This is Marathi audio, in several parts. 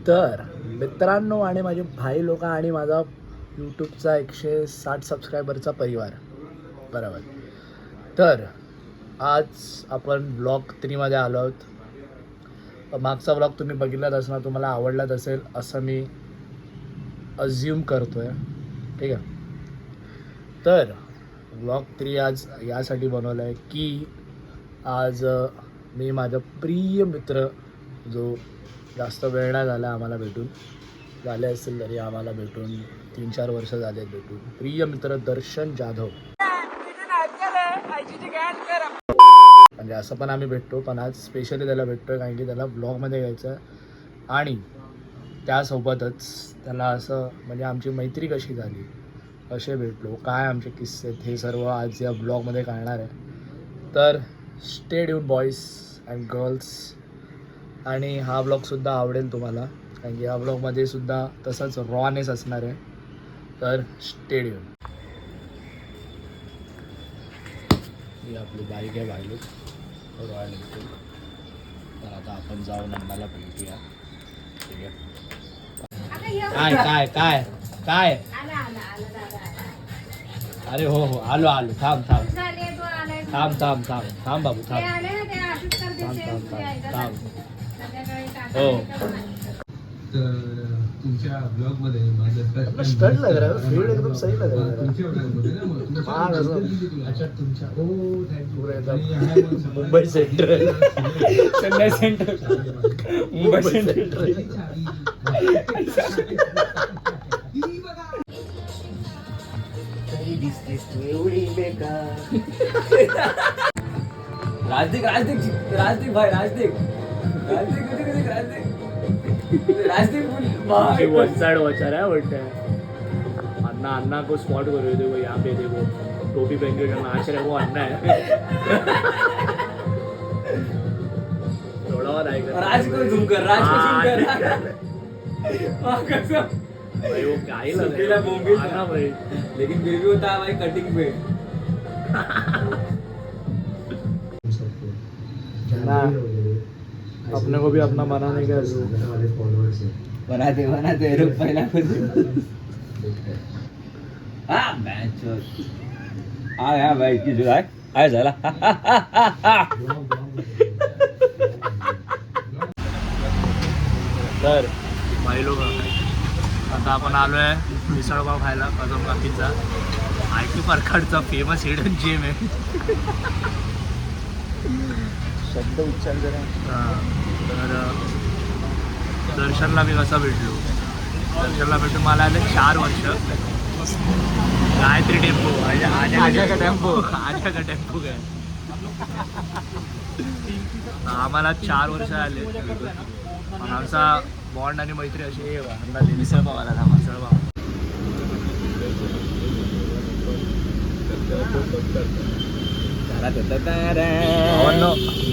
तर मित्रांनो आणि माझे भाई लोक आणि माझा यूट्यूबचा 160 सबस्क्रायबरचा परिवार बरोबर. तर आज आपण ब्लॉग 3मध्ये आलो आहोत. मागचा ब्लॉग तुम्ही बघितलाच असणार, तुम्हाला आवडलाच असेल असं मी अज्युम करतोय. ठीक आहे. तर ब्लॉग 3 आज यासाठी बनवला आहे की आज मी माझा प्रिय मित्र जो जास्त वेळ नाही झाला आम्हाला भेटून, झाले असतील तरी आम्हाला भेटून 3-4 वर्ष झाले भेटून, प्रिय मित्र दर्शन जाधव म्हणजे असं पण आम्ही भेटतो, पण आज स्पेशली त्याला भेटतोय कारण की त्याला ब्लॉगमध्ये घ्यायचं आहे. आणि त्यासोबतच त्याला असं म्हणजे आमची मैत्री कशी झाली, कसे भेटलो, काय आमचे किस्से आहेत, हे सर्व आज या ब्लॉगमध्ये कळणार आहे. तर stay tuned boys and girls. आणि हा ब्लॉगसुद्धा आवडेल तुम्हाला कारण की या ब्लॉगमध्ये सुद्धा तसंच रॉनेस असणार आहे. तर स्टे ट्यून्ड. ही आपली बाईक आहे बायलूक रॉयल एनफील्ड. तर आता आपण जाऊन अण्णाला भेटूया. ठीक आहे. काय काय काय काय अरे हो हो आलो आलो. थांब थांब थांब थांब थांब थांब बाबू थांब थांब थांब थांब थांब. हो तुमच्या ब्लॉग मध्ये माझं स्टड लग रहा है, फील्ड एकदम सही लग रहा है. तुमच्या ब्लॉग मध्ये ना तुमच्या अच्छा तुमच्या हो thank you. Mumbai central Chennai central Mumbai central. एवढी बेकार राजदीप राजदीप राजदीप भाई राजदीप राजदीप राजदीप भाई वन साइड वॉचर है बोलते हैं. अन्ना अन्ना को स्पॉट करो, देखो यहाँ पे देखो टोपी पहन के जो नाच रहे वो अन्ना है. थोड़ा और आएगा. राज को झूम कर राज को झूम कर कसम भाई वो क्या ही लग सुकीला बोंबिल था. अन्ना भाई. लेकिन फिर भी होता है भाई कटिंग पे. ना अपने को भी अपना बनाने का बनाते रुक पहिला हाँ मैच हाँ भाई की जुलाई आहे झाला. तर भाई लोक आता आपण आलो आहे मिसळपाव खायला कदम काकीचा. IT प्रकारचा फेमस हिडन जेम आहे. शब्द उच्चार करा. तर दर्शनला मी कसा भेटलो, दर्शनला भेटून मला आले 4 वर्ष. गायत्री टेम्पो आजा का टेम्पो काय आम्हाला 4 वर्ष आले. पण आमचा बॉन्ड आणि मैत्री अशी आहे. मिसळपावाला था मिसळपाव.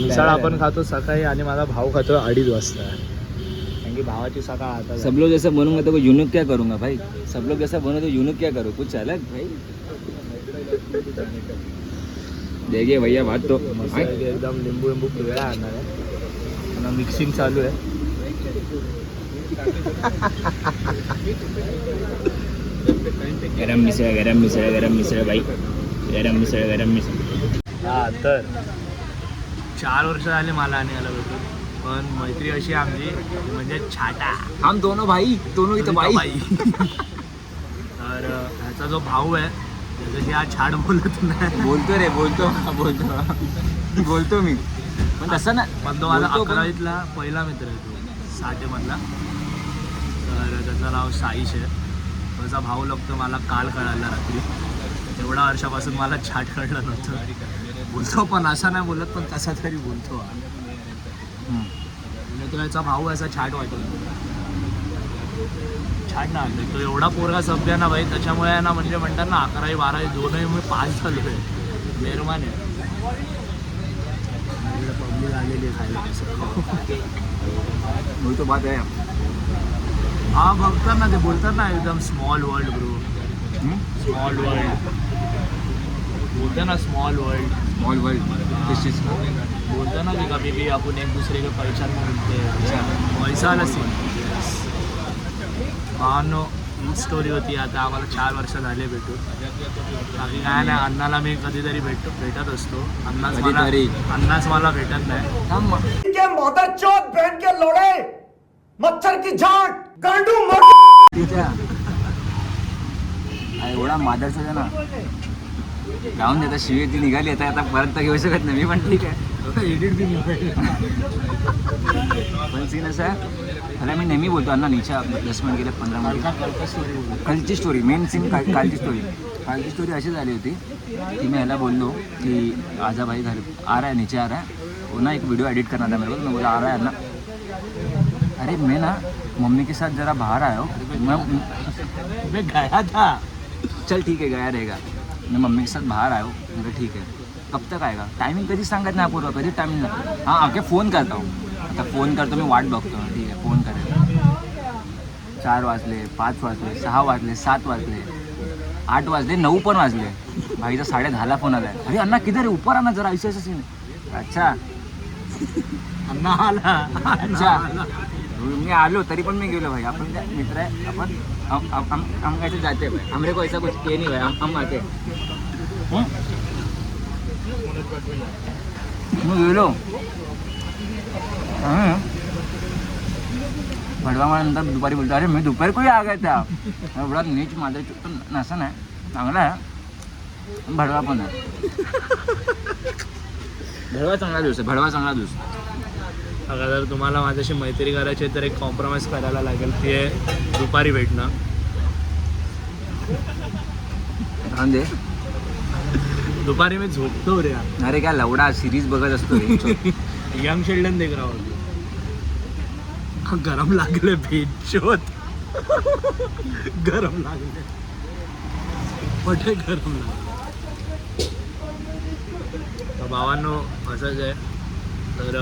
मिसळ आपण खातो सकाळी आणि माझा भाऊ खातो 2:30 वाजता कारण की भावाची सकाळ आता. सब लोग जैसा बनूंगा तो यूनिक क्या करूंगा भाई. सब लोग जैसा बनो तो यूनिक क्या करो, कुछ अलग भाई. देखिए भैया बात तो एकदम लिंबू लिंबू पिवळा आणणार आहे. मिक्सिंग चालू आहे. गरम मिसळ गरम मिसळ गरम मिसळ भाई गरम मिसळ गरम मिसळ. हा तर 4 वर्ष झाले मला आणि याला भेटून. पण मैत्री अशी आमची म्हणजे छाटा. हम दोनों भाई दोनों इथं भाई. तर ह्याचा जो भाऊ आहे त्याच्याशी हा छाट बोलत नाही. बोलतो रे बोलतो बोलतो मी पण तसं ना. पण तो माझा 11वीतला पहिला मित्र आहे, तो साठेमधला. तर त्याचं नाव साईश आहे. त्याचा भाऊ लागतो मला काल कळाला रात्री. एवढ्या वर्षापासून मला छाट कळलं नव्हतं. बोलतो पण असा नाही बोलत, पण कसा तरी बोलतो. म्हणजे तो याचा भाऊ असा छाट वाटतो. छाट ना तो एवढा पोरगा सभ्य ना भाई. त्याच्यामुळे आहे ना म्हणजे म्हणतात ना 11वी 12वी दोनही मी पास झालो आहे. मेहरबान आहे. पब्लिक आलेली आहे खायला कसं बोलतो बात आहे. हा बघतात ना ते बोलतात ना एकदम small world bro. Small world बोलते ना. स्मॉल वर्ल्ड किस चीज़ का बोलते ना कि कभी भी अपन एक दूसरे के पहचान में मिलते हैं. वैसा वाला सीन. भावांनो हीच स्टोरी होती. आता आम्हाला 4 वर्ष झाले भेटून. बाकी काय नाही, अण्णाला मी कधीतरी भेटत असतो. अण्णाच मला भेटत नाही. एवढा मादरचा आहे ना, गाऊन देता शिवी ती निघाली आता परत तर घेऊ शकत नाही मी, पण ठीक आहे. एडिट बी पण सीन असं आहे, त्याला मी नेहमी बोलतो अण्णा नीच्या प्लेसमेंट गेले 15 मध्ये. कालची स्टोरी मेन सीन कालची स्टोरी अशी झाली होती की मैं ह्याला बोललो कि आजा भाई घर आ रहा है, नीचे आ रहा है, वो ना एक वीडियो एडिट करना था मेरे को. मैं बोला आ रहा है ना, अरे मैं ना मम्मी के साथ जरा बाहर आया हूँ. मैं गया था. चल ठीक है गया रहेगा. मैं मम्मी के साथ बाहर आया हूँ. मतलब ठीक है, कब तक आएगा, टायमिंग कधीच सांगत नाही अपूर्व, कधी टायमिंग नाही. हां आके फोन करता हूँ. आता फोन करतो मी, वाट बघतो. ठीक आहे फोन करेल. 4 वाजले, 5 वाजले, 6 वाजले, 7 वाजले, 8 वाजले, 9 पण वाजले. भाईचा 10:30ला फोन आला आहे. अरे अण्णा किधर आहे, ऊपर आना जरा, ऐसे ऐसे सीन. अच्छा अण्णा आला. अच्छा मी आलो तरी पण मी गेलो भाई. आपण त्या मित्र आहे, आपण हम कैसे जाते भाई, हमरे को ऐसा कुछ ये नहीं भाई, हम आते. मी गेलो भडवा मला नंतर दुपारी बोलतो, अरे मी दुपारी कोणी आ गया था. एवढा नीच माझा पण नसा नाही, चांगला आहे भडवा पण आहे. भडवा चांगला दिवस आहे, भडवा चांगला दिवस. अगं जर तुम्हाला माझ्याशी मैत्री करायची आहे तर एक कॉम्प्रोमाइज करायला लागेल, ते दुपारी भेटणं. दे दुपारी मी झोपतो रे. अरे काय लवडा सिरीज बघत असतो. यंग चिल्ड्रन देख रहा होती. गरम लागले भेटशोत. गरम लागले पटे गरम लागले. भावांनो असंच आहे. तर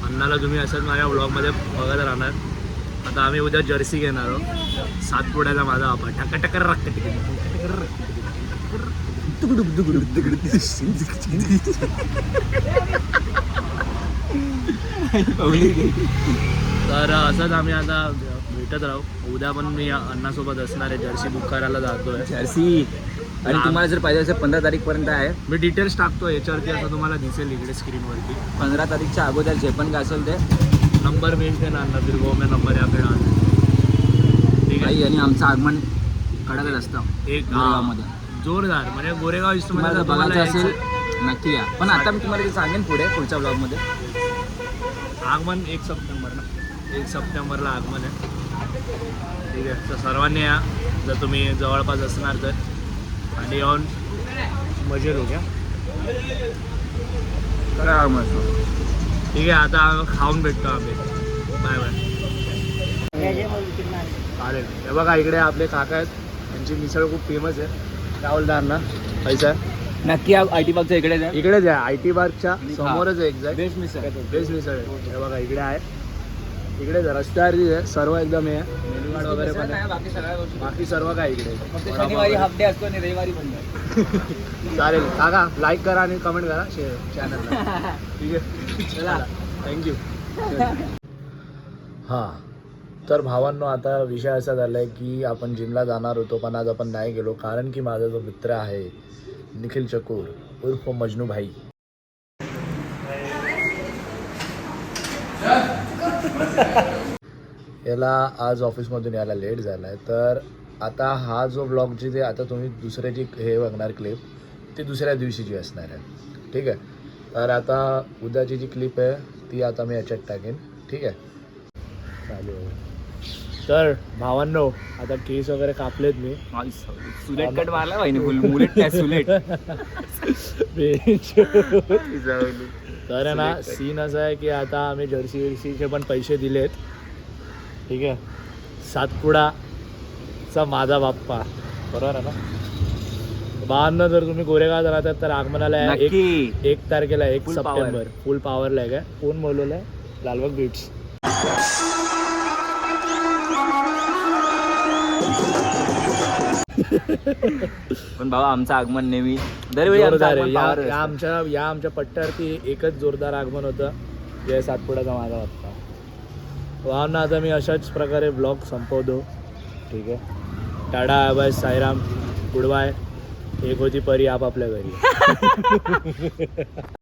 अण्णाला तुम्ही असंच माझ्या ब्लॉगमध्ये बघत राहणार. आता आम्ही उद्या जर्सी घेणार आहोत. सातपुड्याला माझा आबा टकर रक्त तर असंच आम्ही आता भेटत राहू. उद्या पण मी अण्णासोबत असणार आहे. जर्सी बुक करायला जातोय. जर्सी आणि तुम्हाला जर पाहिजे असेल 15 तारीखपर्यंत आहे. मी डिटेल्स टाकतो याच्यावरती, असं तुम्हाला दिसेल इकडे स्क्रीनवरती. 15 तारीखच्या अगोदर जे पण काय असेल ते नंबर भेजते ना अण्णा, फिर वो मैं नंबर या फिर ठीक आहे. आणि आमचं आगमन कडकच असतं एक गोरेगावमध्ये. जोरदार म्हणजे गोरेगाव तुम्हाला जर बघायचं असेल नक्की या. पण आता मी तुम्हाला ते सांगेन पुढच्या ब्लॉगमध्ये. आगमन 1 सप्टेंबर ना, 1 सप्टेंबरला आगमन आहे. ठीक आहे, तर सर्वांनी या जर तुम्ही जवळपास असणार तर, आणि येऊन मजेत हो घ्या. ठीक आहे, आता खाऊन भेटतो आम्ही. Bye bye. चालेल. हे बघा इकडे आपले काका आहेत, त्यांची मिसळ खूप फेमस आहे. काय बोलता अण्णा, पैसा आहे नक्की IT बागच्या इकडे इकडेच आहे. IT पार्कच्या समोरच आहे एक्झॅक्ट. बेस्ट मिसळ आहे. हे बघा इकडे आहे, इकडेच आहे, रस्त्यावरतीच आहे. सर्व एकदम आहे, मेन्यू कार्ड वगैरे पण आहे. बाकी सर्व काय इकडे. शनिवारी हाफ डे असतो आणि रविवारी पण. चालेल काका, लाईक करा आणि कमेंट करा चॅनलला. ठीक आहे, चला थँक्यू. हां, तर भावांनो आता विषय असा झाला आहे की आपण जिमला जाणार होतो, पण आज आपण नाही गेलो. कारण की माझा जो मित्र आहे निखिल चकोर उर्फ मजनू भाई, याला आज ऑफिसमधून यायला लेट झाला आहे. तर आता हा जो ब्लॉगची ते आता तुम्ही दुसऱ्याची हे बघणार क्लिप, ती दुसऱ्या दिवशीची असणार आहे. ठीक आहे, तर आता उद्याची जी क्लिप आहे ती आता मी याच्यात टाकेन. ठीक आहे, चालेल. तर भावांनो आता केस वगैरे कापलेत मी. सुलेट कट मारला भाई मुलेट काय सुलेट. तर ना सीन असा आहे की आता आम्ही जर्सीचे पण पैसे दिलेत. ठीक आहे, सातपुडाचा माझा बाप्पा, बरोबर आहे ना. भावांनो जर तुम्ही गोरेगावात राहतात तर आगमनाला आहे 1 तारखेला 1 सप्टेंबर. फुल पॉवरला आहे. काय कोण बोलवलं आहे? लालबाग बीट्स. पण बाबा आमचं आगमन नेहमी दरवेळी आमच्या पट्ट्यावरती एकच जोरदार आगमन होतं, जय सातपुड्याचा माझा बाप्पा. भावना आता मी अशाच प्रकारे ब्लॉग संपवतो. ठीक आहे. Tata bye Sairam good bye. एक होती परी आपापल्या घरी.